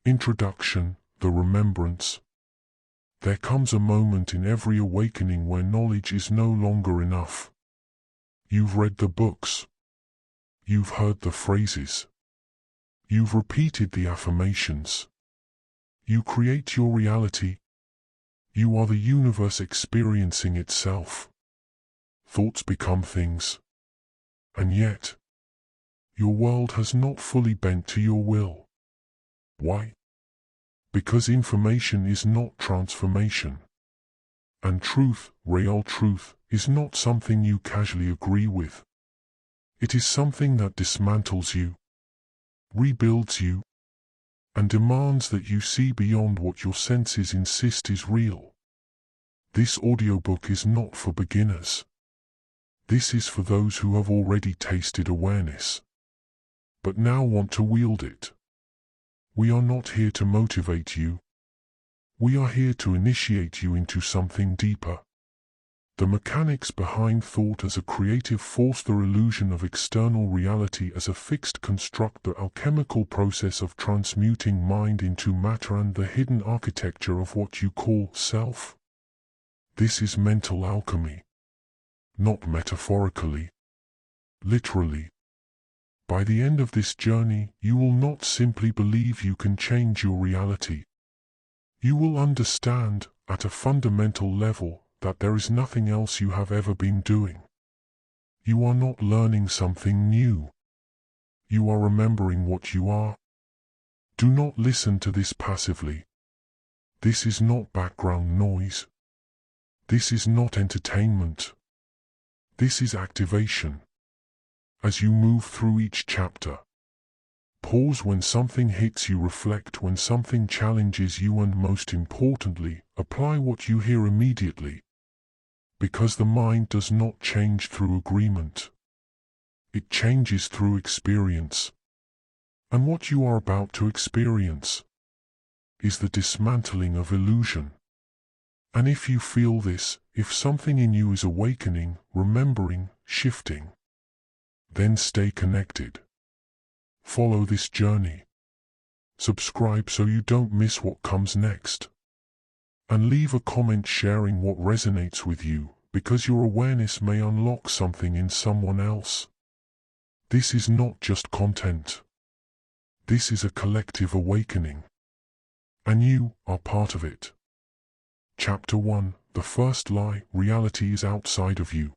Introduction, the remembrance. There comes a moment in every awakening where knowledge is no longer enough. You've read the books. You've heard the phrases. You've repeated the affirmations. You create your reality. You are the universe experiencing itself. Thoughts become things. And yet, your world has not fully bent to your will. Why? Because information is not transformation. And truth, real truth, is not something you casually agree with. It is something that dismantles you, rebuilds you, and demands that you see beyond what your senses insist is real. This audiobook is not for beginners. This is for those who have already tasted awareness, but now want to wield it. We are not here to motivate you. We are here to initiate you into something deeper. The mechanics behind thought as a creative force, the illusion of external reality as a fixed construct, the alchemical process of transmuting mind into matter, and the hidden architecture of what you call self. This is mental alchemy. Not metaphorically. Literally. By the end of this journey, you will not simply believe you can change your reality. You will understand, at a fundamental level, that there is nothing else you have ever been doing. You are not learning something new. You are remembering what you are. Do not listen to this passively. This is not background noise. This is not entertainment. This is activation. As you move through each chapter, pause when something hits you, reflect when something challenges you, and most importantly, apply what you hear immediately. Because the mind does not change through agreement. It changes through experience. And what you are about to experience is the dismantling of illusion. And if you feel this, if something in you is awakening, remembering, shifting, then stay connected. Follow this journey. Subscribe so you don't miss what comes next. And leave a comment sharing what resonates with you, because your awareness may unlock something in someone else. This is not just content. This is a collective awakening. And you are part of it. Chapter 1, the first lie: reality is outside of you.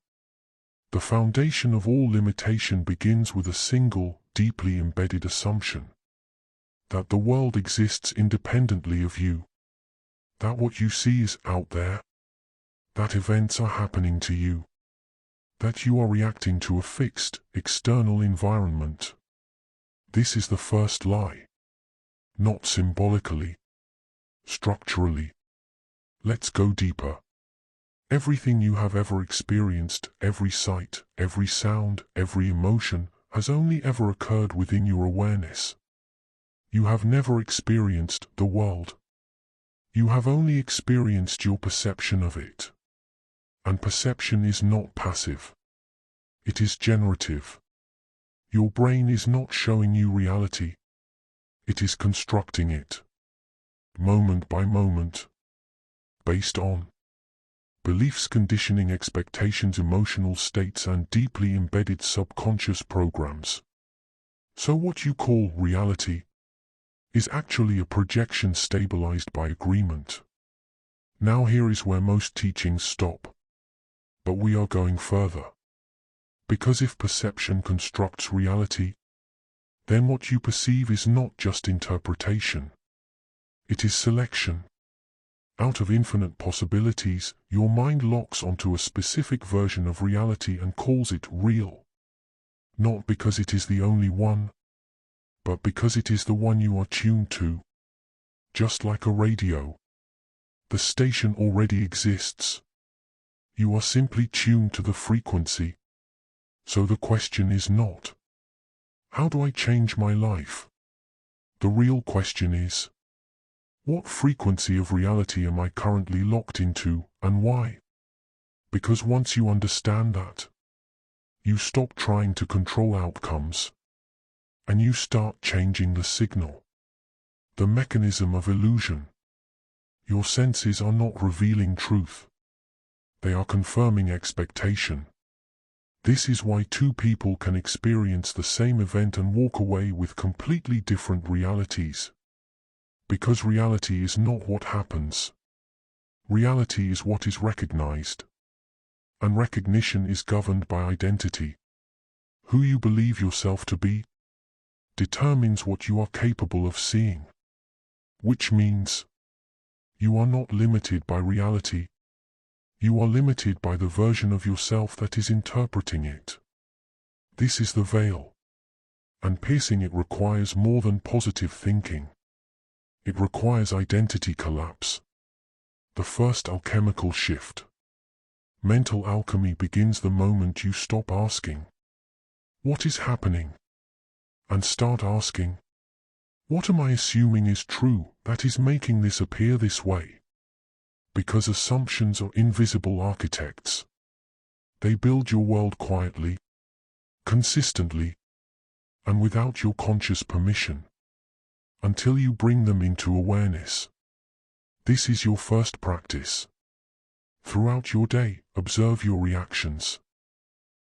The foundation of all limitation begins with a single, deeply embedded assumption. That the world exists independently of you. That what you see is out there. That events are happening to you. That you are reacting to a fixed, external environment. This is the first lie. Not symbolically. Structurally. Let's go deeper. Everything you have ever experienced, every sight, every sound, every emotion, has only ever occurred within your awareness. You have never experienced the world. You have only experienced your perception of it. And perception is not passive. It is generative. Your brain is not showing you reality. It is constructing it. Moment by moment. Based on beliefs, conditioning, expectations, emotional states, and deeply embedded subconscious programs. So what you call reality is actually a projection stabilized by agreement. Now here is where most teachings stop. But we are going further. Because if perception constructs reality, then what you perceive is not just interpretation. It is selection. Out of infinite possibilities, your mind locks onto a specific version of reality and calls it real. Not because it is the only one, but because it is the one you are tuned to. Just like a radio. The station already exists. You are simply tuned to the frequency. So the question is not, how do I change my life? The real question is, what frequency of reality am I currently locked into, and why? Because once you understand that, you stop trying to control outcomes, and you start changing the signal. The mechanism of illusion. Your senses are not revealing truth. They are confirming expectation. This is why two people can experience the same event and walk away with completely different realities. Because reality is not what happens. Reality is what is recognized. And recognition is governed by identity. Who you believe yourself to be determines what you are capable of seeing. Which means, you are not limited by reality. You are limited by the version of yourself that is interpreting it. This is the veil. And piercing it requires more than positive thinking. It requires identity collapse. The first alchemical shift. Mental alchemy begins the moment you stop asking, "What is happening?" and start asking, "What am I assuming is true that is making this appear this way?" Because assumptions are invisible architects. They build your world quietly, consistently, and without your conscious permission, until you bring them into awareness. This is your first practice. Throughout your day, observe your reactions.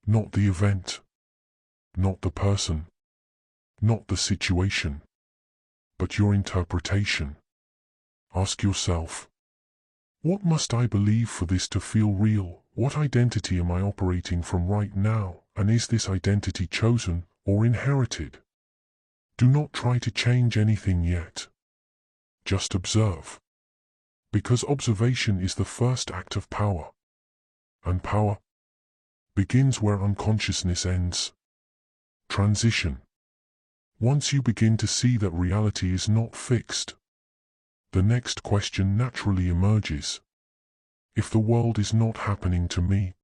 Not the event. Not the person. Not the situation. But your interpretation. Ask yourself, what must I believe for this to feel real? What identity am I operating from right now? And is this identity chosen or inherited? Do not try to change anything yet. Just observe. Because observation is the first act of power. And power begins where unconsciousness ends. Transition. Once you begin to see that reality is not fixed, the next question naturally emerges. If the world is not happening to me,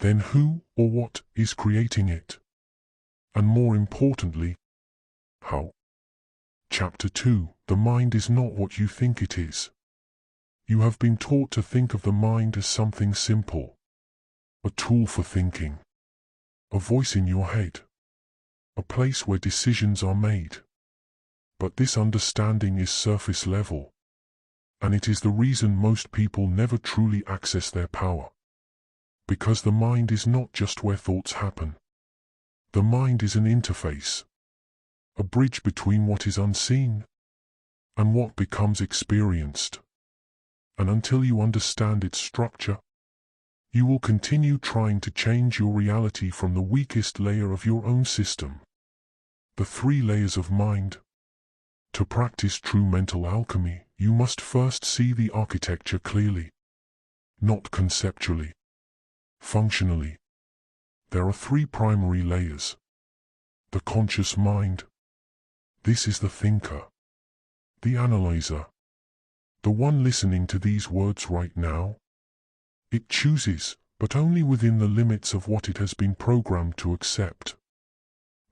then who or what is creating it? And more importantly, how? Chapter 2. The mind is not what you think it is. You have been taught to think of the mind as something simple. A tool for thinking. A voice in your head. A place where decisions are made. But this understanding is surface level. And it is the reason most people never truly access their power. Because the mind is not just where thoughts happen. The mind is an interface. A bridge between what is unseen and what becomes experienced. And until you understand its structure, you will continue trying to change your reality from the weakest layer of your own system. The 3 layers of mind. To practice true mental alchemy, you must first see the architecture clearly. Not conceptually. Functionally. There are 3 primary layers. The conscious mind. This is the thinker. The analyzer. The one listening to these words right now. It chooses, but only within the limits of what it has been programmed to accept.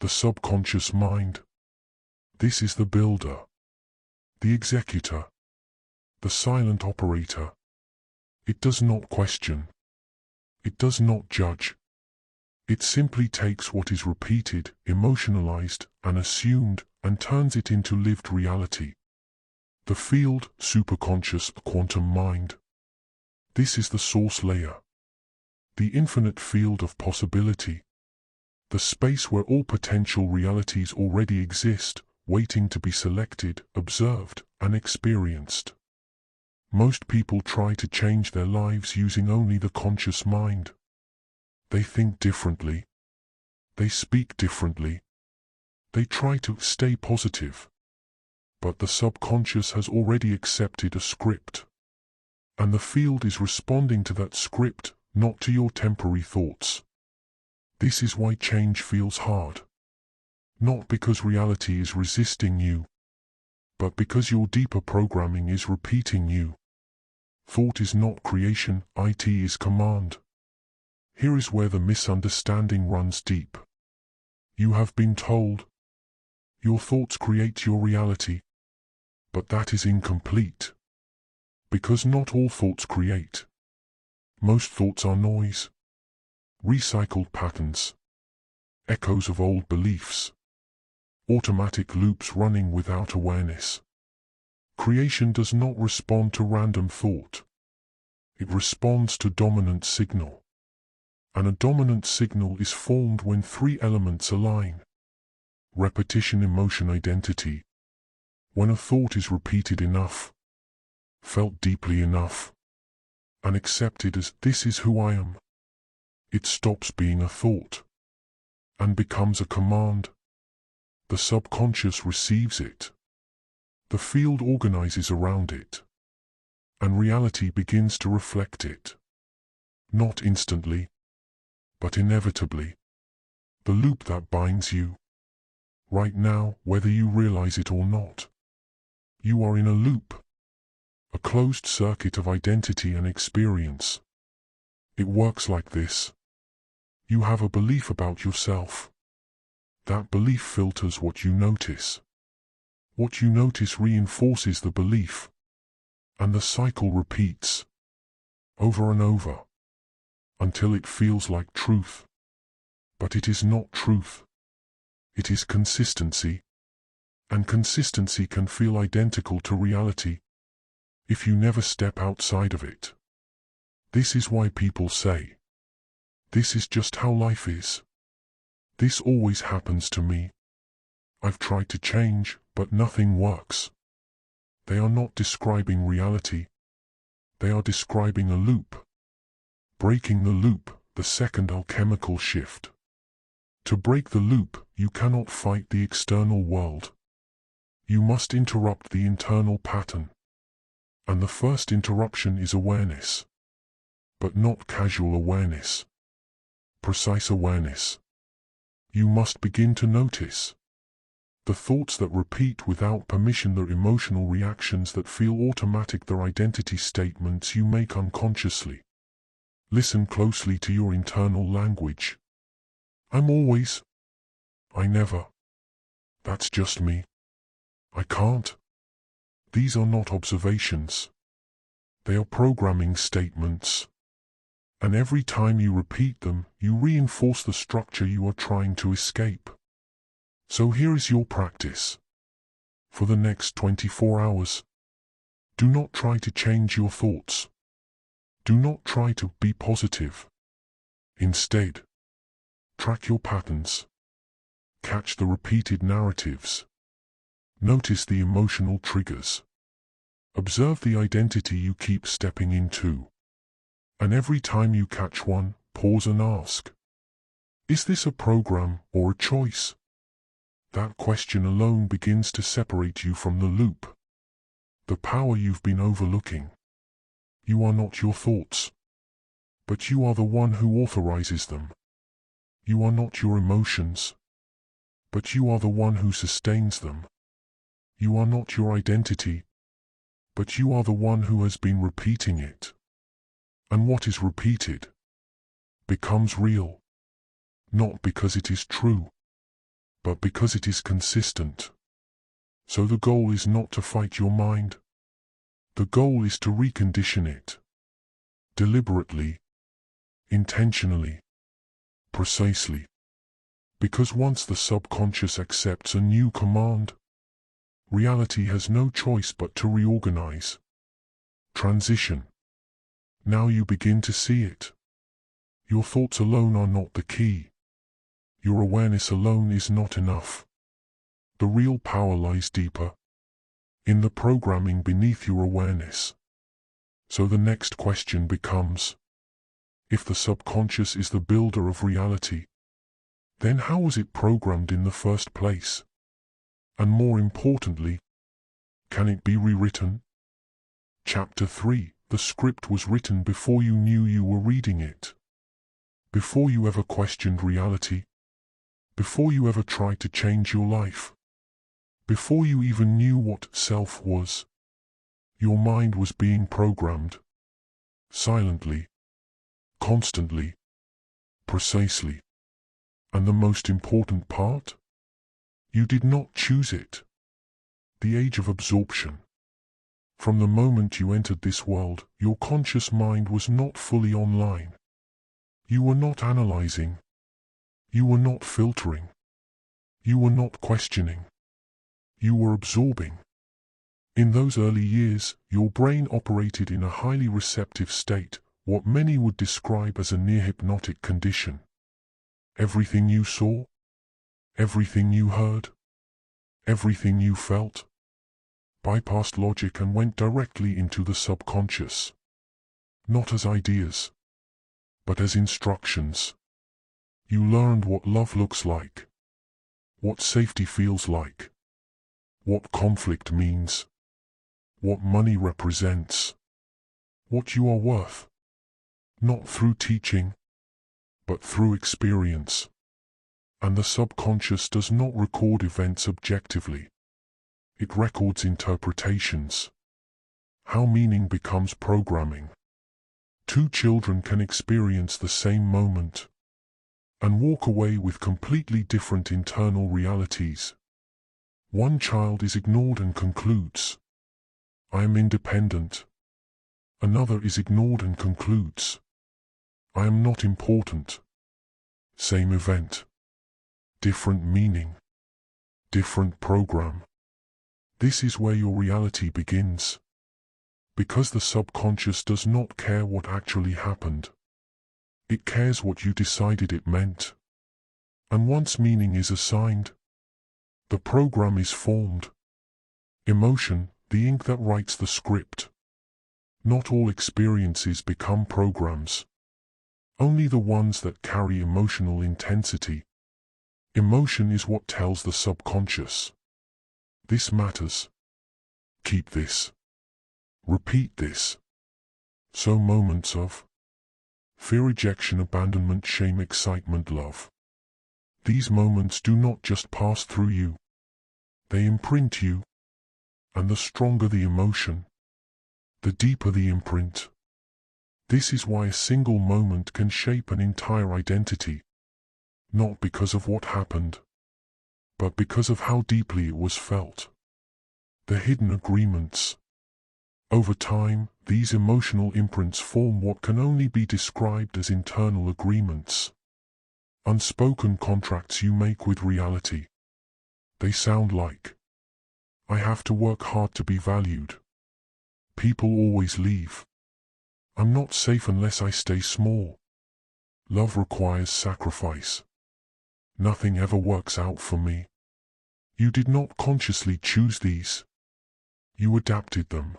The subconscious mind. This is the builder. The executor. The silent operator. It does not question. It does not judge. It simply takes what is repeated, emotionalized, and assumed, and turns it into lived reality. The field, superconscious, quantum mind. This is the source layer. The infinite field of possibility. The space where all potential realities already exist, waiting to be selected, observed, and experienced. Most people try to change their lives using only the conscious mind. They think differently. They speak differently. They try to stay positive. But the subconscious has already accepted a script. And the field is responding to that script, not to your temporary thoughts. This is why change feels hard. Not because reality is resisting you, but because your deeper programming is repeating you. Thought is not creation, it is command. Here is where the misunderstanding runs deep. You have been told, your thoughts create your reality. But that is incomplete. Because not all thoughts create. Most thoughts are noise. Recycled patterns. Echoes of old beliefs. Automatic loops running without awareness. Creation does not respond to random thought. It responds to dominant signal. And a dominant signal is formed when three elements align: repetition, emotion, identity. When a thought is repeated enough, felt deeply enough, and accepted as "this is who I am," it stops being a thought and becomes a command. The subconscious receives it. The field organizes around it, and reality begins to reflect it. Not instantly, but inevitably. The loop that binds you. Right now, whether you realize it or not, you are in a loop. A closed circuit of identity and experience. It works like this. You have a belief about yourself. That belief filters what you notice. What you notice reinforces the belief. And the cycle repeats. Over and over. Until it feels like truth. But it is not truth. It is consistency. And consistency can feel identical to reality if you never step outside of it. This is why people say, "This is just how life is. This always happens to me. I've tried to change, but nothing works." They are not describing reality. They are describing a loop. Breaking the loop, the second alchemical shift. To break the loop, you cannot fight the external world. You must interrupt the internal pattern. And the first interruption is awareness. But not casual awareness. Precise awareness. You must begin to notice the thoughts that repeat without permission, the emotional reactions that feel automatic, their identity statements you make unconsciously. Listen closely to your internal language. "I'm always." "I never." "That's just me." "I can't." These are not observations. They are programming statements. And every time you repeat them, you reinforce the structure you are trying to escape. So here is your practice. For the next 24 hours, do not try to change your thoughts. Do not try to be positive. Instead, track your patterns. Catch the repeated narratives. Notice the emotional triggers. Observe the identity you keep stepping into. And every time you catch one, pause and ask, "Is this a program or a choice?" That question alone begins to separate you from the loop. The power you've been overlooking. You are not your thoughts. But you are the one who authorizes them. You are not your emotions. But you are the one who sustains them. You are not your identity. But you are the one who has been repeating it. And what is repeated becomes real. Not because it is true, but because it is consistent. So the goal is not to fight your mind. The goal is to recondition it. Deliberately. Intentionally. Precisely. Because once the subconscious accepts a new command, reality has no choice but to reorganize. Transition. Now you begin to see it. Your thoughts alone are not the key. Your awareness alone is not enough. The real power lies deeper. In the programming beneath your awareness. So the next question becomes, if the subconscious is the builder of reality, then how was it programmed in the first place? And more importantly, can it be rewritten? Chapter 3. The script was written before you knew you were reading it. Before you ever questioned reality. Before you ever tried to change your life. Before you even knew what self was. Your mind was being programmed. Silently. Constantly. Precisely. And the most important part? You did not choose it. The age of absorption. From the moment you entered this world, your conscious mind was not fully online. You were not analyzing. You were not filtering. You were not questioning. You were absorbing. In those early years, your brain operated in a highly receptive state, what many would describe as a near-hypnotic condition. Everything you saw, everything you heard, everything you felt, bypassed logic and went directly into the subconscious. Not as ideas, but as instructions. You learned what love looks like, what safety feels like, what conflict means, what money represents, what you are worth. Not through teaching, but through experience. And the subconscious does not record events objectively. It records interpretations. How meaning becomes programming. Two children can experience the same moment and walk away with completely different internal realities. One child is ignored and concludes, "I am independent." Another is ignored and concludes, "I am not important." Same event, different meaning, different program. This is where your reality begins. Because the subconscious does not care what actually happened. It cares what you decided it meant. And once meaning is assigned, the program is formed. Emotion, the ink that writes the script. Not all experiences become programs. Only the ones that carry emotional intensity. Emotion is what tells the subconscious, "This matters. Keep this. Repeat this." So moments of fear, rejection, abandonment, shame, excitement, love. These moments do not just pass through you. They imprint you. And the stronger the emotion, the deeper the imprint. This is why a single moment can shape an entire identity. Not because of what happened, but because of how deeply it was felt. The hidden agreements. Over time, these emotional imprints form what can only be described as internal agreements. Unspoken contracts you make with reality. They sound like, "I have to work hard to be valued. People always leave. I'm not safe unless I stay small. Love requires sacrifice. Nothing ever works out for me." You did not consciously choose these. You adapted them.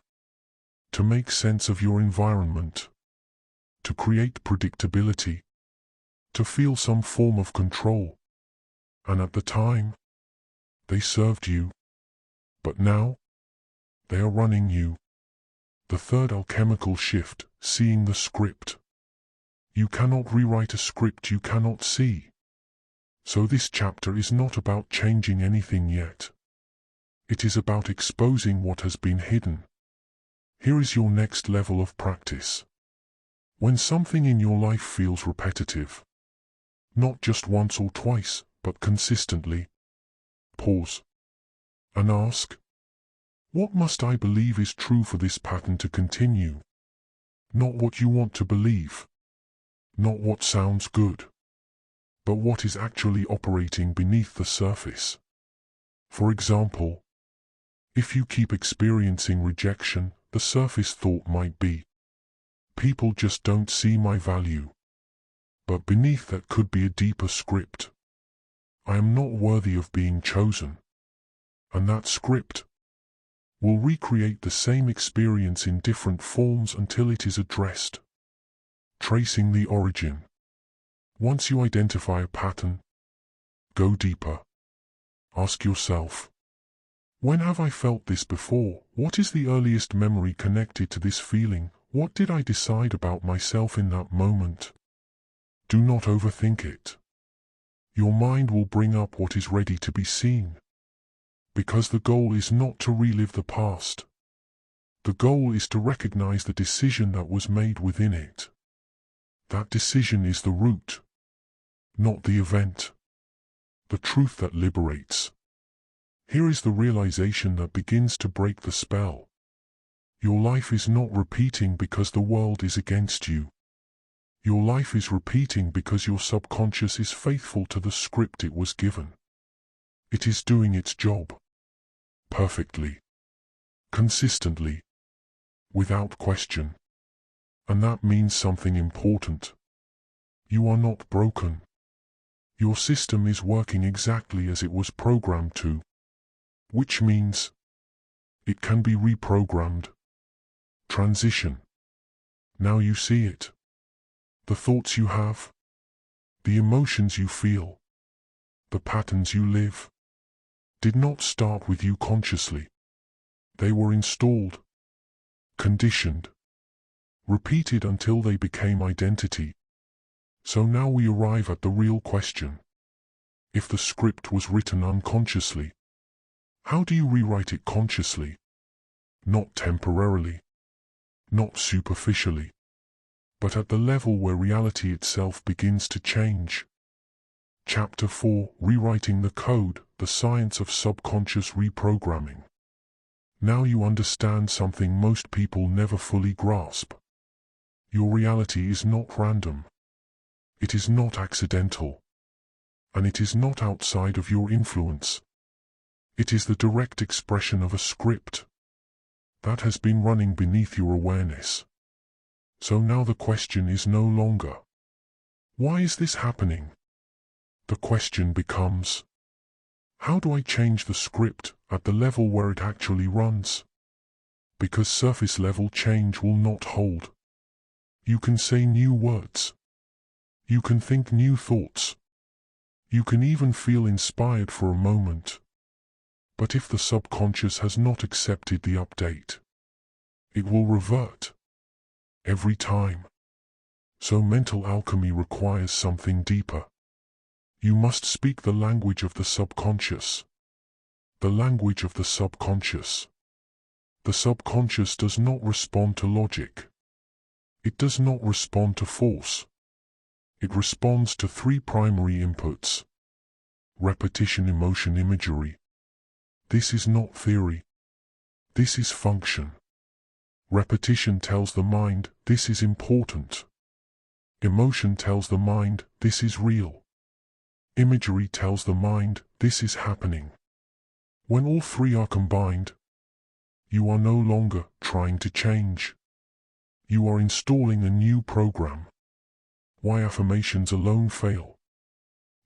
To make sense of your environment. To create predictability. To feel some form of control. And at the time, they served you. But now, they are running you. The third alchemical shift, seeing the script. You cannot rewrite a script you cannot see. So this chapter is not about changing anything yet. It is about exposing what has been hidden. Here is your next level of practice. When something in your life feels repetitive, not just once or twice, but consistently, pause and ask, what must I believe is true for this pattern to continue? Not what you want to believe, not what sounds good, but what is actually operating beneath the surface. For example, if you keep experiencing rejection, the surface thought might be, "People just don't see my value." But beneath that could be a deeper script. "I am not worthy of being chosen." And that script will recreate the same experience in different forms until it is addressed. Tracing the origin. Once you identify a pattern, go deeper. Ask yourself, when have I felt this before? What is the earliest memory connected to this feeling? What did I decide about myself in that moment? Do not overthink it. Your mind will bring up what is ready to be seen. Because the goal is not to relive the past. The goal is to recognize the decision that was made within it. That decision is the root, not the event. The truth that liberates. Here is the realization that begins to break the spell. Your life is not repeating because the world is against you. Your life is repeating because your subconscious is faithful to the script it was given. It is doing its job. Perfectly. consistently, without question. And that means something important. You are not broken. Your system is working exactly as it was programmed to, which means it can be reprogrammed. Transition. Now you see it. The thoughts you have, the emotions you feel, the patterns you live, did not start with you consciously. They were installed, conditioned, repeated until they became identity. So now we arrive at the real question. If the script was written unconsciously, how do you rewrite it consciously? Not temporarily, not superficially, but at the level where reality itself begins to change. Chapter 4: Rewriting the Code, the Science of Subconscious Reprogramming. Now you understand something most people never fully grasp. Your reality is not random. It is not accidental. And it is not outside of your influence. It is the direct expression of a script that has been running beneath your awareness. So now the question is no longer, why is this happening? The question becomes, how do I change the script at the level where it actually runs? Because surface level change will not hold. You can say new words. You can think new thoughts. You can even feel inspired for a moment. But if the subconscious has not accepted the update, it will revert. Every time. So mental alchemy requires something deeper. You must speak the language of the subconscious. The language of the subconscious. The subconscious does not respond to logic. It does not respond to force. It responds to three primary inputs. Repetition, emotion, imagery. This is not theory. This is function. Repetition tells the mind, this is important. Emotion tells the mind, this is real. Imagery tells the mind, this is happening. When all three are combined, you are no longer trying to change. You are installing a new program. Why affirmations alone fail?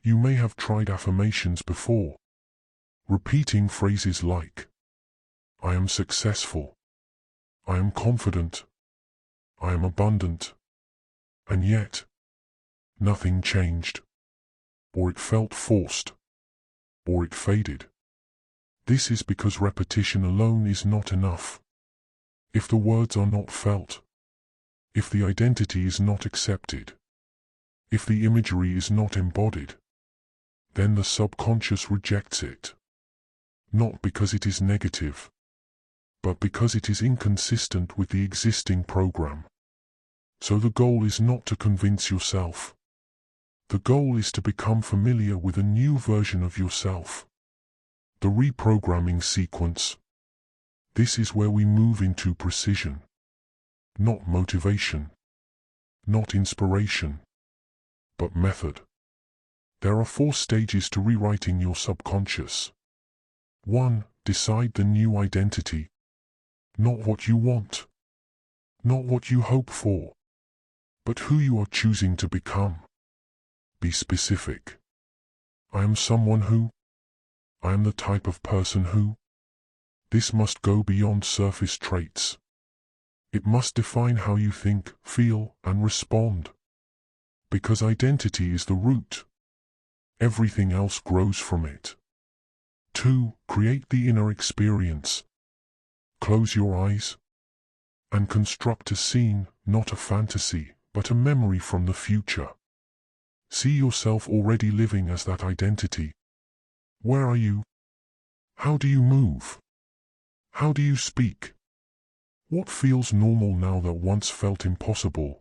You may have tried affirmations before. Repeating phrases like, I am successful. I am confident. I am abundant. And yet, nothing changed. Or it felt forced. Or it faded. This is because repetition alone is not enough. If the words are not felt, if the identity is not accepted, if the imagery is not embodied, then the subconscious rejects it. Not because it is negative, but because it is inconsistent with the existing program. So the goal is not to convince yourself. The goal is to become familiar with a new version of yourself. The reprogramming sequence. This is where we move into precision. Not motivation. Not inspiration. But method. There are 4 stages to rewriting your subconscious. 1. Decide the new identity. Not what you want. Not what you hope for. But who you are choosing to become. Be specific. I am someone who. I am the type of person who. This must go beyond surface traits. It must define how you think, feel, and respond. Because identity is the root. Everything else grows from it. 2. Create the inner experience. Close your eyes and construct a scene, not a fantasy, but a memory from the future. See yourself already living as that identity. Where are you? How do you move? How do you speak? What feels normal now that once felt impossible?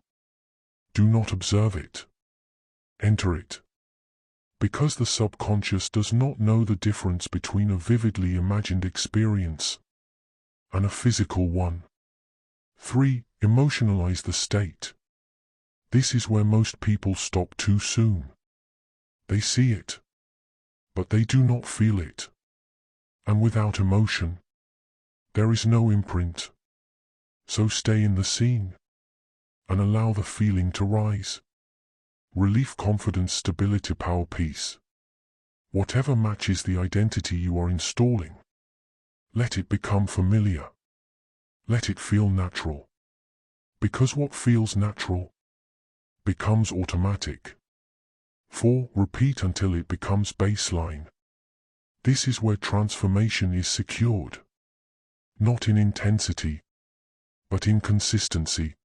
Do not observe it. Enter it. Because the subconscious does not know the difference between a vividly imagined experience and a physical one. 3. Emotionalize the state. This is where most people stop too soon. They see it, but they do not feel it. And without emotion, There is no imprint. So stay in the scene and allow the feeling to rise. Relief, confidence, stability, power, peace. Whatever matches the identity you are installing, let it become familiar. Let it feel natural. Because what feels natural becomes automatic. 4. Repeat until it becomes baseline. This is where transformation is secured. Not in intensity, but in consistency.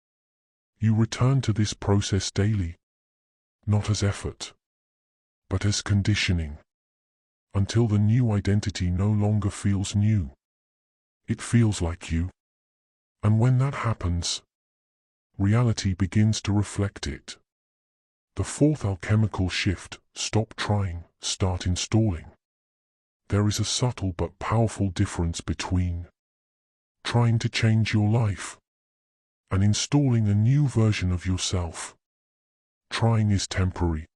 You return to this process daily, not as effort, but as conditioning, until the new identity no longer feels new. It feels like you. And when that happens, reality begins to reflect it. The 4th alchemical shift: stop trying, start installing. There is a subtle but powerful difference between trying to change your life and installing a new version of yourself. Trying is temporary.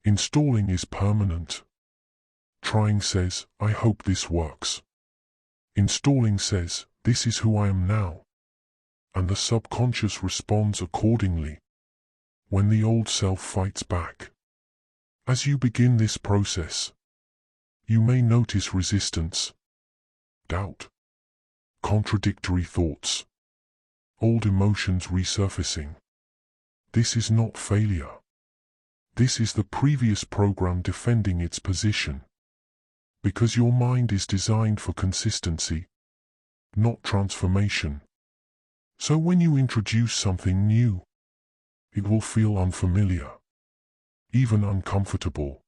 Installing is permanent. Trying says, I hope this works. Installing says, this is who I am now. And the subconscious responds accordingly when the old self fights back. As you begin this process, you may notice resistance, doubt, contradictory thoughts, old emotions resurfacing. This is not failure. This is the previous program defending its position. Because your mind is designed for consistency, not transformation. So when you introduce something new, it will feel unfamiliar, even uncomfortable.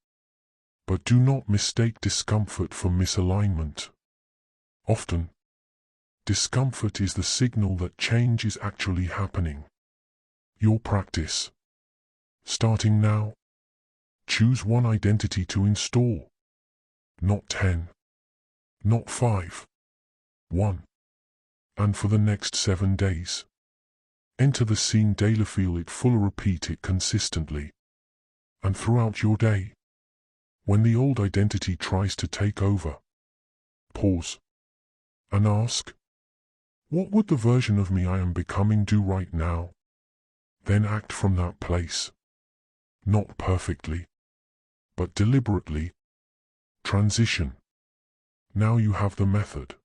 But do not mistake discomfort for misalignment. Often, discomfort is the signal that change is actually happening. Your practice. Starting now, choose one identity to install. Not 10. Not 5. 1. And for the next 7 days. Enter the scene daily, feel it full, repeat it consistently. And throughout your day, when the old identity tries to take over, pause and ask, what would the version of me I am becoming do right now? Then act from that place. Not perfectly, but deliberately. Transition. Now you have the method.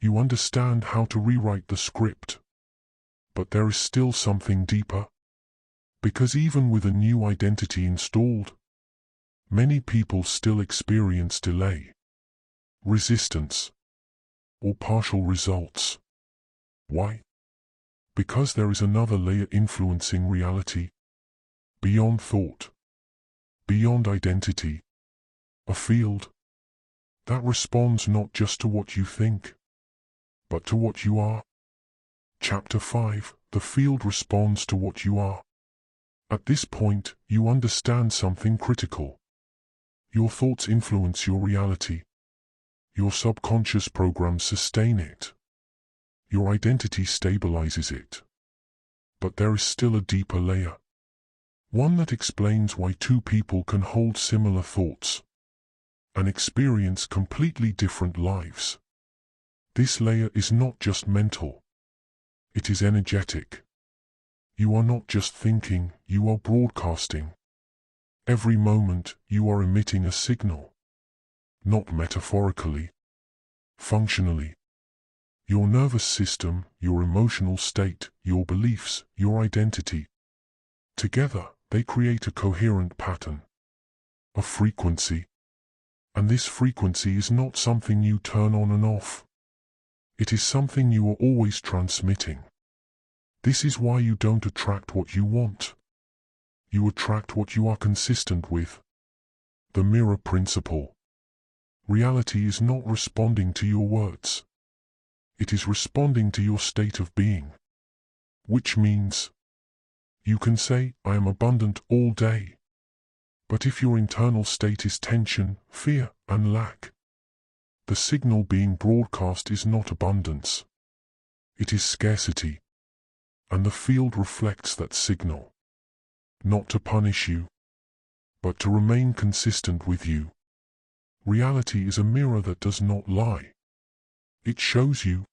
You understand how to rewrite the script. But there is still something deeper. Because even with a new identity installed, many people still experience delay, resistance, or partial results. Why? Because there is another layer influencing reality, beyond thought, beyond identity, a field that responds not just to what you think, but to what you are. Chapter 5: The field responds to what you are. At this point, you understand something critical. Your thoughts influence your reality. Your subconscious programs sustain it. Your identity stabilizes it. But there is still a deeper layer. One that explains why two people can hold similar thoughts and experience completely different lives. This layer is not just mental. It is energetic. You are not just thinking, you are broadcasting. Every moment, you are emitting a signal. Not metaphorically, functionally. Your nervous system, your emotional state, your beliefs, your identity. Together, they create a coherent pattern, a frequency. And this frequency is not something you turn on and off. It is something you are always transmitting. This is why you don't attract what you want. You attract what you are consistent with. The mirror principle. Reality is not responding to your words. It is responding to your state of being. Which means, you can say, I am abundant all day. But if your internal state is tension, fear, and lack, the signal being broadcast is not abundance. It is scarcity. And the field reflects that signal. Not to punish you, but to remain consistent with you. Reality is a mirror that does not lie. It shows you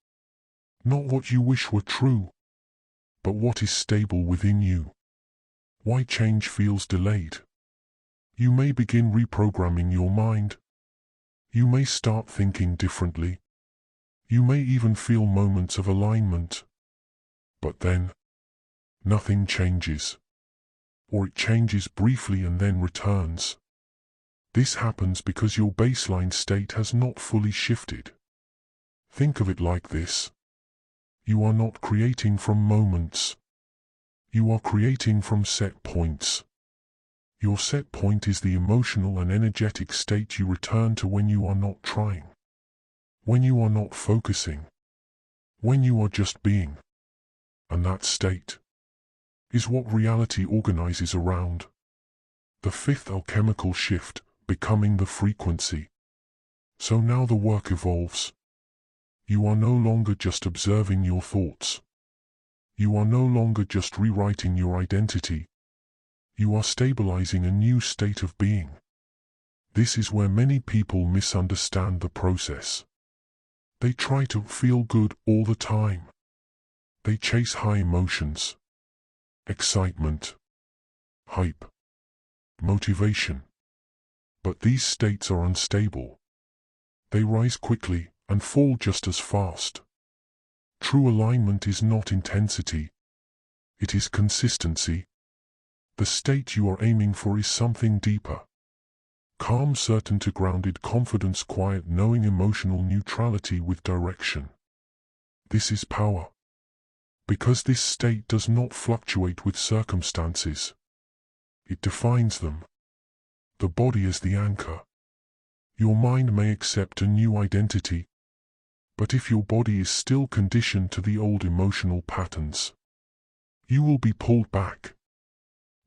not what you wish were true, but what is stable within you. Why change feels delayed. You may begin reprogramming your mind. You may start thinking differently. You may even feel moments of alignment. But then, nothing changes. Or it changes briefly and then returns. This happens because your baseline state has not fully shifted. Think of it like this. You are not creating from moments. You are creating from set points. Your set point is the emotional and energetic state you return to when you are not trying. When you are not focusing. When you are just being. And that state is what reality organizes around. The fifth alchemical shift, becoming the frequency. So now the work evolves. You are no longer just observing your thoughts. You are no longer just rewriting your identity. You are stabilizing a new state of being. This is where many people misunderstand the process. They try to feel good all the time. They chase high emotions, excitement, hype, motivation. But these states are unstable. They rise quickly and fall just as fast. True alignment is not intensity. It is consistency. The state you are aiming for is something deeper. Calm certainty, grounded confidence, quiet knowing, emotional neutrality with direction. This is power. Because this state does not fluctuate with circumstances. It defines them. The body is the anchor. Your mind may accept a new identity, but if your body is still conditioned to the old emotional patterns, you will be pulled back.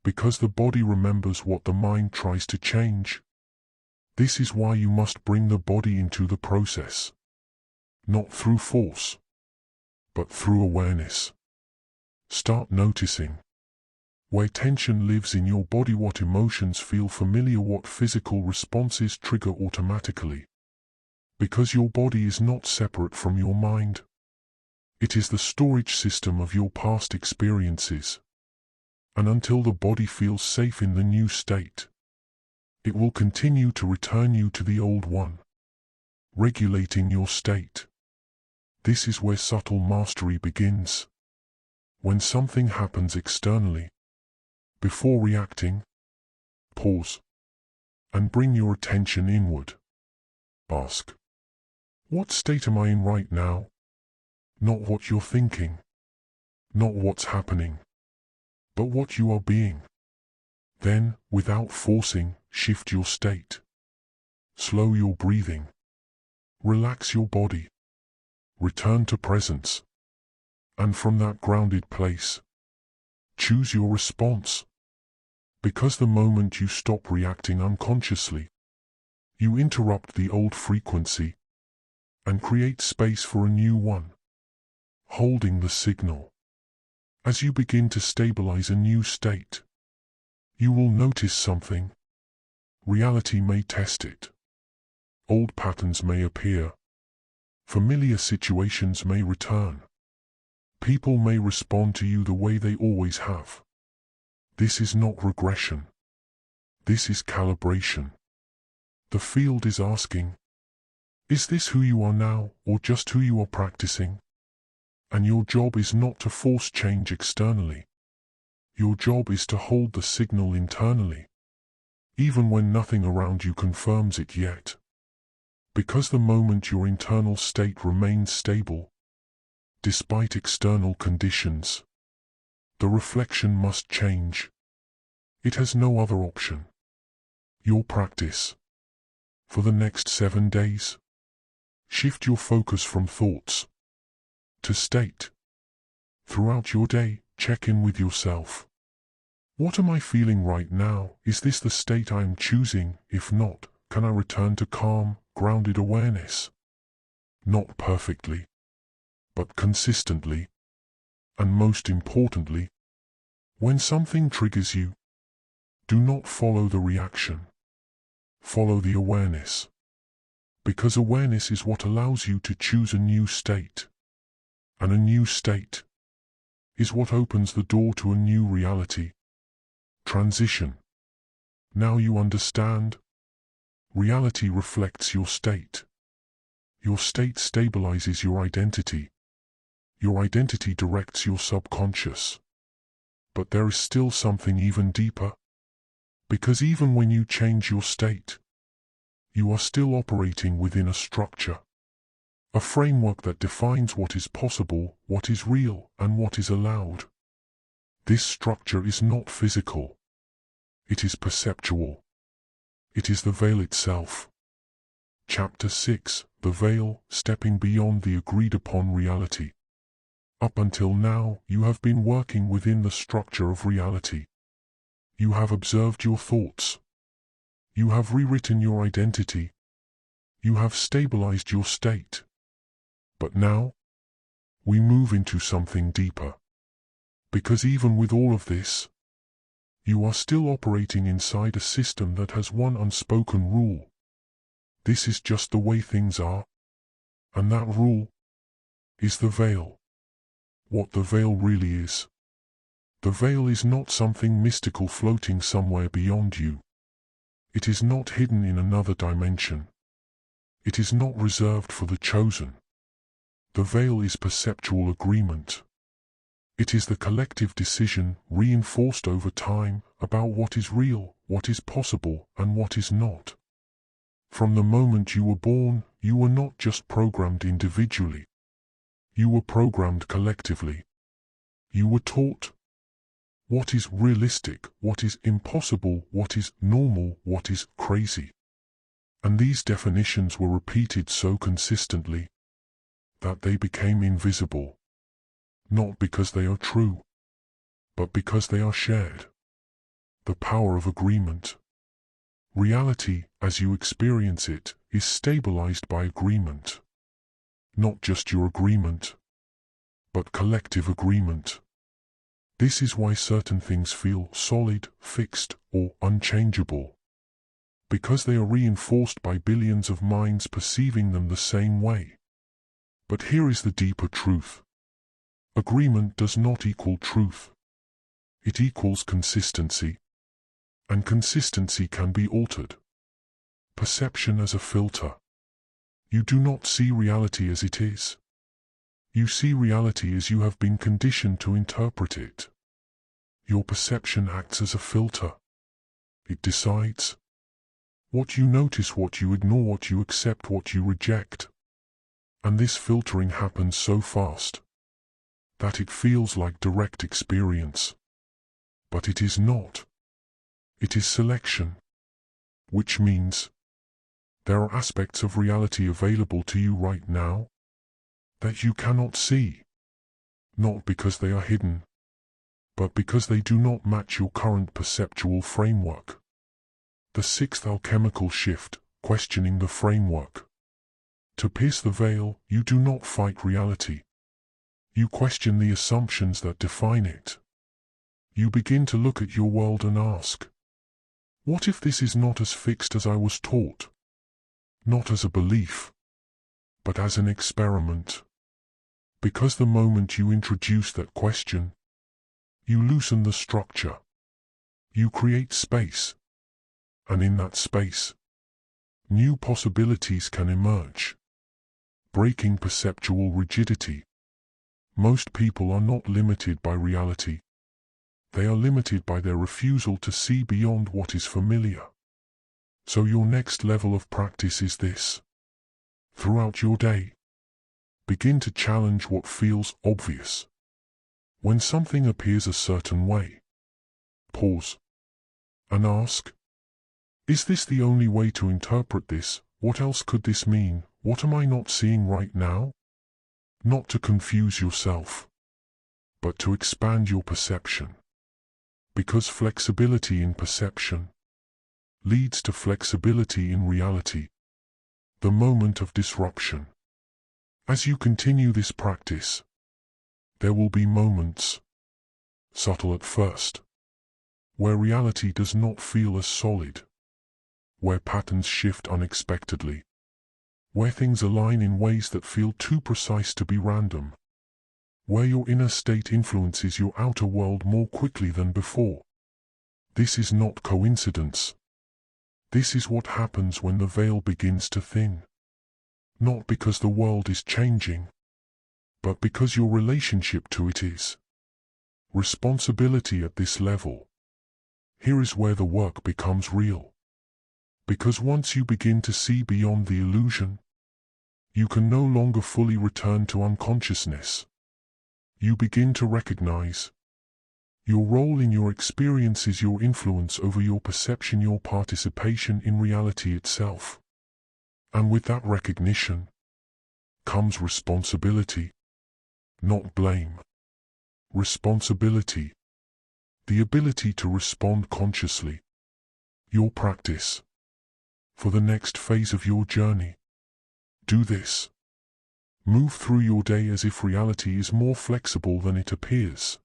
Because the body remembers what the mind tries to change. This is why you must bring the body into the process. Not through force, but through awareness. Start noticing where tension lives in your body, what emotions feel familiar, what physical responses trigger automatically. Because your body is not separate from your mind. It is the storage system of your past experiences. And until the body feels safe in the new state, it will continue to return you to the old one, regulating your state. This is where subtle mastery begins. When something happens externally, before reacting, pause and bring your attention inward. Ask, what state am I in right now? Not what you're thinking, not what's happening, but what you are being. Then, without forcing, shift your state. Slow your breathing. Relax your body. Return to presence. And from that grounded place, choose your response. Because the moment you stop reacting unconsciously, you interrupt the old frequency and create space for a new one. Holding the signal. As you begin to stabilize a new state, you will notice something. Reality may test it. Old patterns may appear. Familiar situations may return. People may respond to you the way they always have. This is not regression. This is calibration. The field is asking, is this who you are now, or just who you are practicing? And your job is not to force change externally. Your job is to hold the signal internally, even when nothing around you confirms it yet. Because the moment your internal state remains stable, despite external conditions, the reflection must change. It has no other option. Your practice. For the next 7 days, shift your focus from thoughts to state. Throughout your day, check in with yourself. What am I feeling right now? Is this the state I am choosing? If not, can I return to calm, grounded awareness? Not perfectly, but consistently. And most importantly, when something triggers you, do not follow the reaction. Follow the awareness. Because awareness is what allows you to choose a new state. And a new state is what opens the door to a new reality. Transition. Now you understand. Reality reflects your state. Your state stabilizes your identity. Your identity directs your subconscious. But there is still something even deeper. Because even when you change your state, you are still operating within a structure. A framework that defines what is possible, what is real, and what is allowed. This structure is not physical. It is perceptual. It is the veil itself. Chapter 6: The Veil, Stepping Beyond the Agreed-Upon Reality. Up until now, you have been working within the structure of reality. You have observed your thoughts. You have rewritten your identity. You have stabilized your state. But now, we move into something deeper. Because even with all of this, you are still operating inside a system that has one unspoken rule. This is just the way things are. And that rule is the veil. What the veil really is. The veil is not something mystical floating somewhere beyond you. It is not hidden in another dimension. It is not reserved for the chosen. The veil is perceptual agreement. It is the collective decision, reinforced over time, about what is real, what is possible, and what is not. From the moment you were born, you were not just programmed individually. You were programmed collectively. You were taught what is realistic, what is impossible, what is normal, what is crazy. And these definitions were repeated so consistently that they became invisible. Not because they are true, but because they are shared. The power of agreement. Reality, as you experience it, is stabilized by agreement. Not just your agreement, but collective agreement. This is why certain things feel solid, fixed, or unchangeable. Because they are reinforced by billions of minds perceiving them the same way. But here is the deeper truth. Agreement does not equal truth. It equals consistency. And consistency can be altered. Perception as a filter. You do not see reality as it is. You see reality as you have been conditioned to interpret it. Your perception acts as a filter. It decides what you notice, what you ignore, what you accept, what you reject. And this filtering happens so fast that it feels like direct experience. But it is not. It is selection. Which means there are aspects of reality available to you right now that you cannot see. Not because they are hidden, but because they do not match your current perceptual framework. The sixth alchemical shift, questioning the framework. To pierce the veil, you do not fight reality. You question the assumptions that define it. You begin to look at your world and ask, what if this is not as fixed as I was taught? Not as a belief, but as an experiment. Because the moment you introduce that question, you loosen the structure. You create space. And in that space, new possibilities can emerge. Breaking perceptual rigidity. Most people are not limited by reality. They are limited by their refusal to see beyond what is familiar. So your next level of practice is this. Throughout your day, begin to challenge what feels obvious. When something appears a certain way, pause and ask, is this the only way to interpret this? What else could this mean? What am I not seeing right now? Not to confuse yourself, but to expand your perception. Because flexibility in perception leads to flexibility in reality. The moment of disruption. As you continue this practice, there will be moments, subtle at first, where reality does not feel as solid, where patterns shift unexpectedly, where things align in ways that feel too precise to be random, where your inner state influences your outer world more quickly than before. This is not coincidence. This is what happens when the veil begins to thin. Not because the world is changing, but because your relationship to it is. Responsibility at this level. Here is where the work becomes real. Because once you begin to see beyond the illusion, you can no longer fully return to unconsciousness. You begin to recognize your role in your experiences, your influence over your perception, your participation in reality itself. And with that recognition comes responsibility, not blame. Responsibility. The ability to respond consciously. Your practice. For the next phase of your journey. Do this. Move through your day as if reality is more flexible than it appears.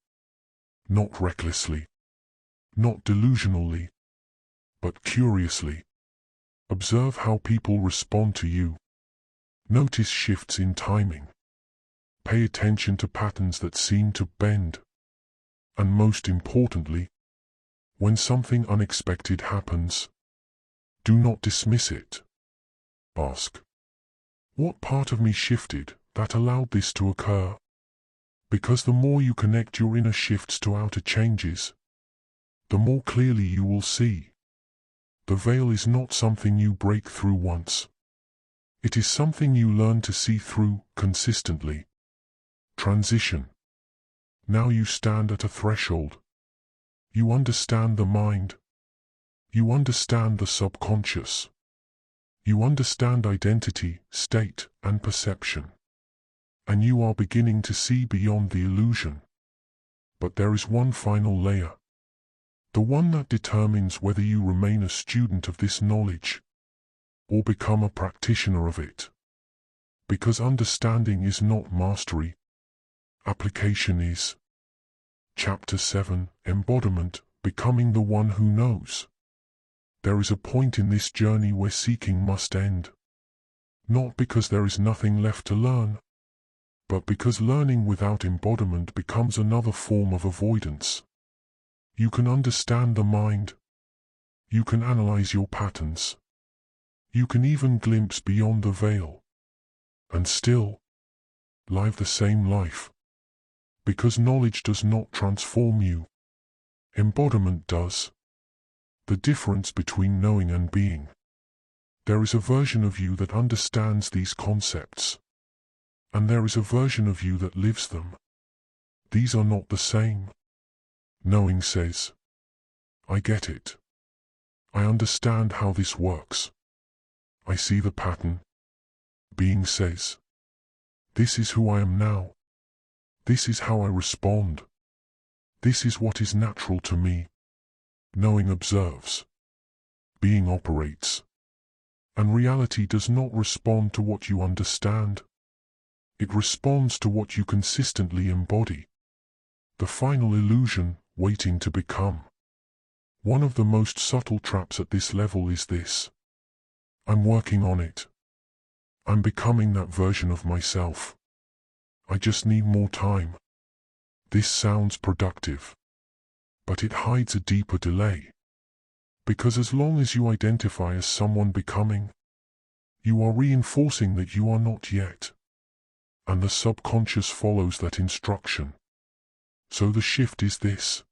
Not recklessly. Not delusionally. But curiously. Observe how people respond to you. Notice shifts in timing. Pay attention to patterns that seem to bend. And most importantly, when something unexpected happens, do not dismiss it. Ask, what part of me shifted that allowed this to occur? Because the more you connect your inner shifts to outer changes, the more clearly you will see. The veil is not something you break through once. It is something you learn to see through consistently. Transition. Now you stand at a threshold. You understand the mind. You understand the subconscious. You understand identity, state, and perception. And you are beginning to see beyond the illusion. But there is one final layer. The one that determines whether you remain a student of this knowledge or become a practitioner of it. Because understanding is not mastery. Application is. Chapter 7, Embodiment, Becoming the One Who Knows. There is a point in this journey where seeking must end. Not because there is nothing left to learn, but because learning without embodiment becomes another form of avoidance. You can understand the mind. You can analyze your patterns. You can even glimpse beyond the veil. And still, live the same life. Because knowledge does not transform you. Embodiment does. The difference between knowing and being. There is a version of you that understands these concepts. And there is a version of you that lives them. These are not the same. Knowing says, I get it. I understand how this works. I see the pattern. Being says, this is who I am now. This is how I respond. This is what is natural to me. Knowing observes. Being operates. And reality does not respond to what you understand. It responds to what you consistently embody. The final illusion, waiting to become. One of the most subtle traps at this level is this. I'm working on it. I'm becoming that version of myself. I just need more time. This sounds productive. But it hides a deeper delay. Because as long as you identify as someone becoming, you are reinforcing that you are not yet. And the subconscious follows that instruction. So the shift is this.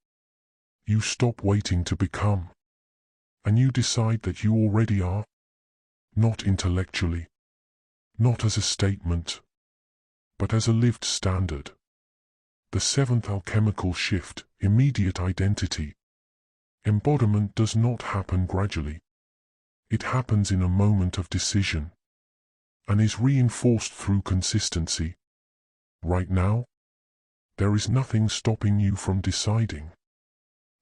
You stop waiting to become. And you decide that you already are. Not intellectually. Not as a statement. But as a lived standard. The seventh alchemical shift, immediate identity. Embodiment does not happen gradually. It happens in a moment of decision. And is reinforced through consistency. Right now, there is nothing stopping you from deciding.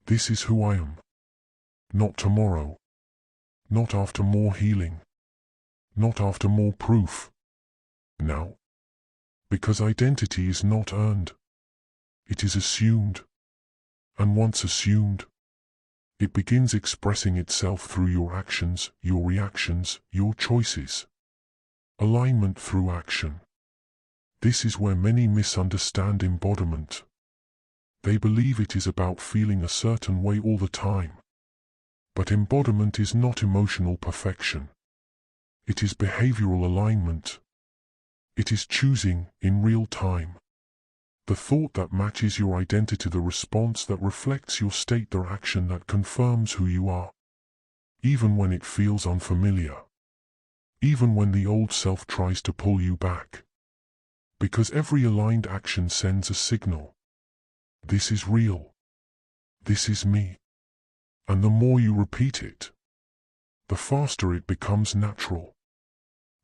This is who I am. Not tomorrow. Not after more healing. Not after more proof. Now. Because identity is not earned. It is assumed. And once assumed, it begins expressing itself through your actions, your reactions, your choices. Alignment through action. This is where many misunderstand embodiment. They believe it is about feeling a certain way all the time. But embodiment is not emotional perfection. It is behavioral alignment. It is choosing, in real time, the thought that matches your identity, the response that reflects your state, the action that confirms who you are, even when it feels unfamiliar, even when the old self tries to pull you back. Because every aligned action sends a signal. This is real. This is me. And the more you repeat it, the faster it becomes natural,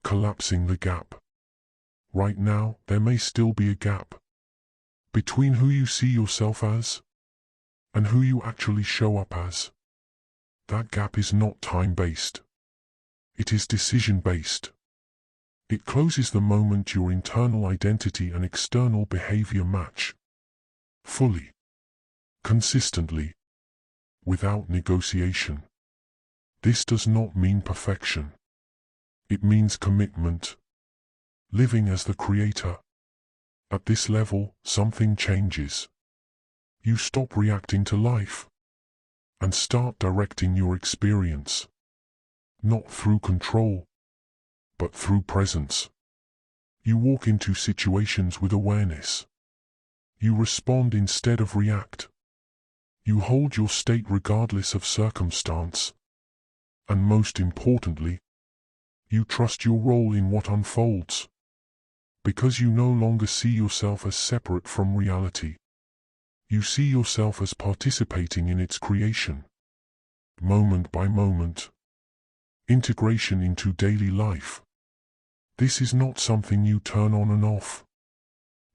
collapsing the gap. Right now, there may still be a gap between who you see yourself as and who you actually show up as. That gap is not time-based. It is decision-based. It closes the moment your internal identity and external behavior match fully, consistently, without negotiation. This does not mean perfection. It means commitment, living as the creator. At this level, something changes. You stop reacting to life and start directing your experience, not through control, but through presence. You walk into situations with awareness. You respond instead of react. You hold your state regardless of circumstance. And most importantly, you trust your role in what unfolds. Because you no longer see yourself as separate from reality. You see yourself as participating in its creation. Moment by moment. Integration into daily life. This is not something you turn on and off.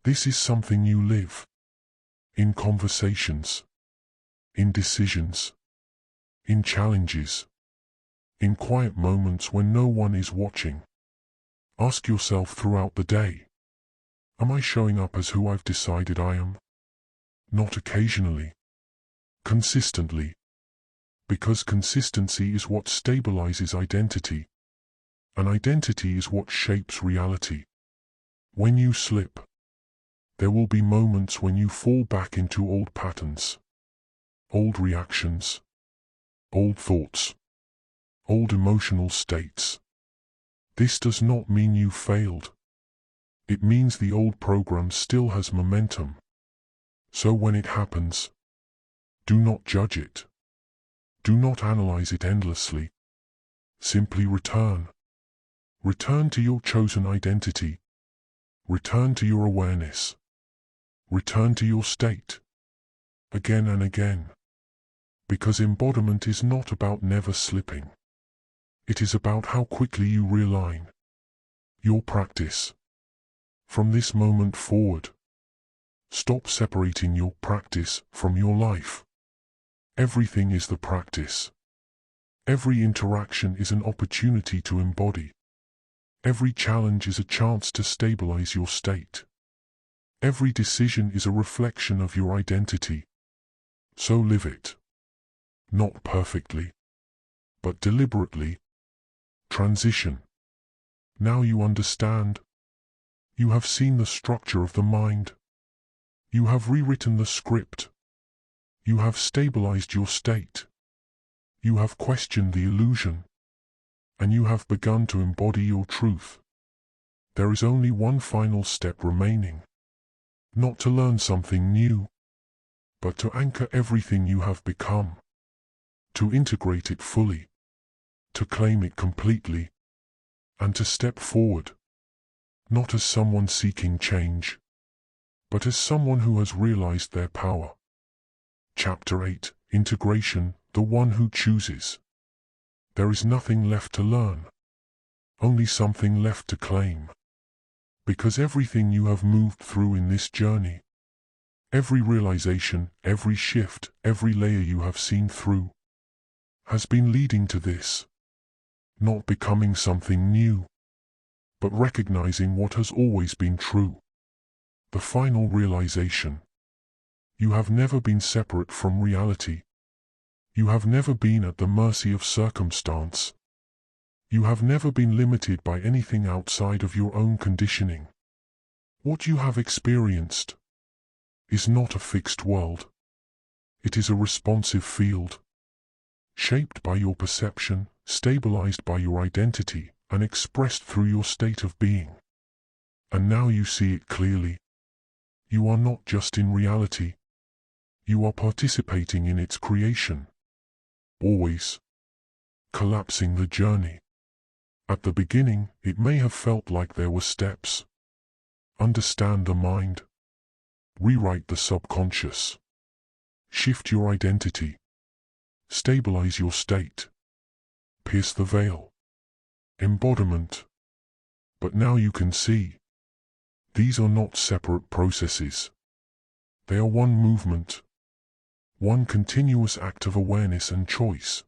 This is something you live. In conversations. In decisions. In challenges. In quiet moments when no one is watching. Ask yourself throughout the day, am I showing up as who I've decided I am? Not occasionally. Consistently. Because consistency is what stabilizes identity. And identity is what shapes reality. When you slip, there will be moments when you fall back into old patterns, old reactions, old thoughts, old emotional states. This does not mean you failed. It means the old program still has momentum. So when it happens, do not judge it. Do not analyze it endlessly. Simply return. Return to your chosen identity. Return to your awareness. Return to your state. Again and again. Because embodiment is not about never slipping. It is about how quickly you realign your practice. From this moment forward, stop separating your practice from your life. Everything is the practice. Every interaction is an opportunity to embody. Every challenge is a chance to stabilize your state. Every decision is a reflection of your identity. So live it. Not perfectly, but deliberately. Transition. Now you understand. You have seen the structure of the mind. You have rewritten the script. You have stabilized your state. You have questioned the illusion. And you have begun to embody your truth. There is only one final step remaining. Not to learn something new, but to anchor everything you have become. To integrate it fully. To claim it completely. And to step forward. Not as someone seeking change, but as someone who has realized their power. Chapter 8, Integration, the one who chooses. There is nothing left to learn. Only something left to claim. Because everything you have moved through in this journey, every realization, every shift, every layer you have seen through, has been leading to this. Not becoming something new, but recognizing what has always been true. The final realization. You have never been separate from reality. You have never been at the mercy of circumstance. You have never been limited by anything outside of your own conditioning. What you have experienced is not a fixed world. It is a responsive field, shaped by your perception, stabilized by your identity, and expressed through your state of being. And now you see it clearly. You are not just in reality. You are participating in its creation. Always collapsing the journey. At the beginning, it may have felt like there were steps. Understand the mind. Rewrite the subconscious. Shift your identity. Stabilize your state. Pierce the veil. Embodiment. But now you can see. These are not separate processes. They are one movement. One continuous act of awareness and choice.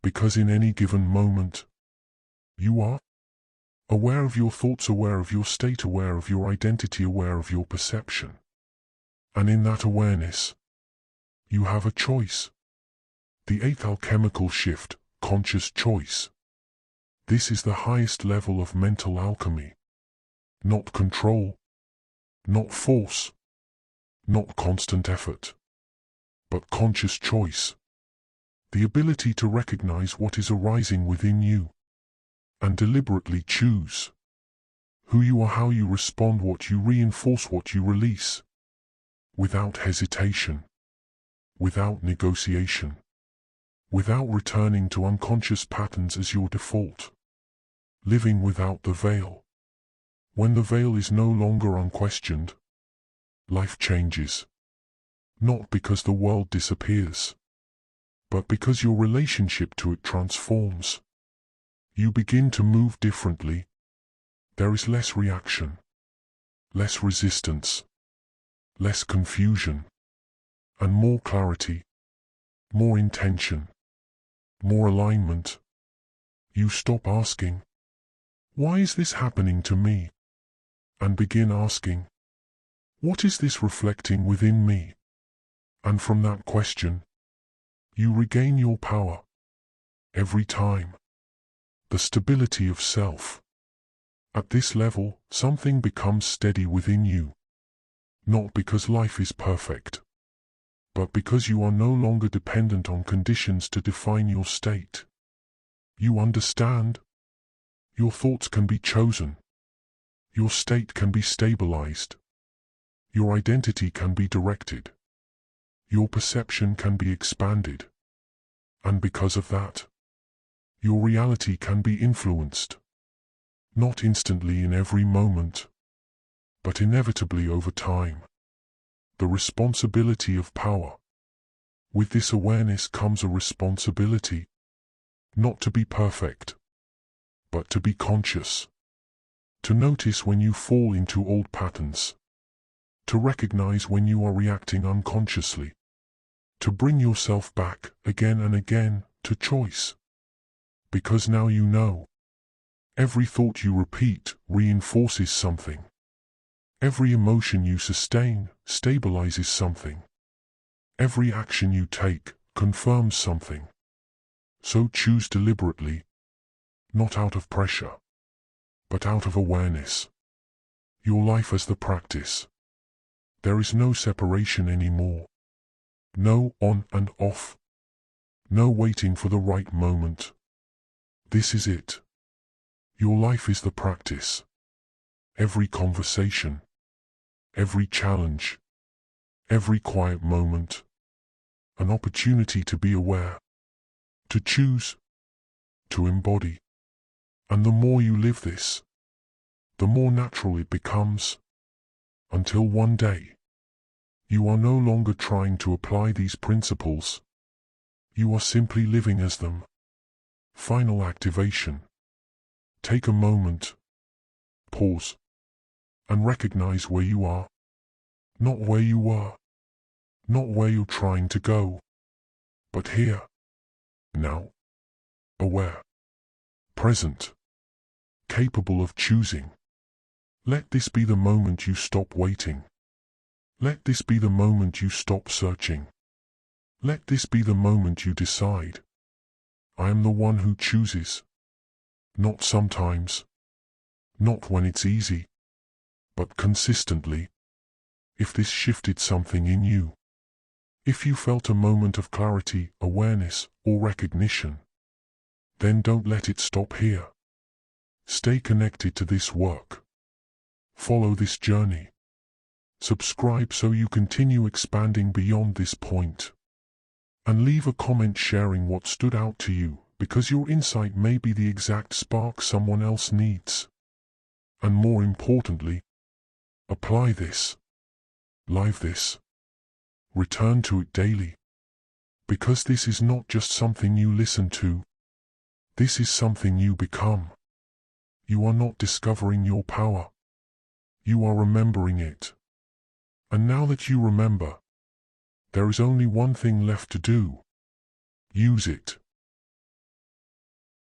Because in any given moment, you are aware of your thoughts, aware of your state, aware of your identity, aware of your perception. And in that awareness, you have a choice. The eighth alchemical shift, conscious choice. This is the highest level of mental alchemy. Not control, not force, not constant effort, but conscious choice. The ability to recognize what is arising within you and deliberately choose who you are, how you respond, what you reinforce, what you release, without hesitation, without negotiation, without returning to unconscious patterns as your default, living without the veil. When the veil is no longer unquestioned, life changes, not because the world disappears, but because your relationship to it transforms. You begin to move differently. There is less reaction, less resistance, less confusion, and more clarity, more intention, more alignment. You stop asking, "Why is this happening to me?" and begin asking, "What is this reflecting within me?" And from that question, you regain your power. Every time. The stability of self. At this level, something becomes steady within you. Not because life is perfect, but because you are no longer dependent on conditions to define your state. You understand. Your thoughts can be chosen. Your state can be stabilized. Your identity can be directed. Your perception can be expanded. And because of that, your reality can be influenced. Not instantly in every moment, but inevitably over time. The responsibility of power. With this awareness comes a responsibility, not to be perfect, but to be conscious. To notice when you fall into old patterns. To recognize when you are reacting unconsciously. To bring yourself back, again and again, to choice. Because now you know. Every thought you repeat reinforces something. Every emotion you sustain stabilizes something. Every action you take confirms something. So choose deliberately, not out of pressure, but out of awareness. Your life as the practice. There is no separation anymore. No on and off. No waiting for the right moment. This is it. Your life is the practice. Every conversation, every challenge, every quiet moment, an opportunity to be aware, to choose, to embody. And the more you live this, the more natural it becomes, until one day, you are no longer trying to apply these principles. You are simply living as them. Final activation. Take a moment, pause, and recognize where you are. Not where you were, not where you're trying to go, but here, now, aware, present, capable of choosing. Let this be the moment you stop waiting. Let this be the moment you stop searching. Let this be the moment you decide, I am the one who chooses. Not sometimes. Not when it's easy. But consistently. If this shifted something in you, if you felt a moment of clarity, awareness, or recognition, then don't let it stop here. Stay connected to this work. Follow this journey. Subscribe so you continue expanding beyond this point. And leave a comment sharing what stood out to you, because your insight may be the exact spark someone else needs. And more importantly, apply this. Live this. Return to it daily. Because this is not just something you listen to. This is something you become. You are not discovering your power. You are remembering it. And now that you remember, there is only one thing left to do. Use it.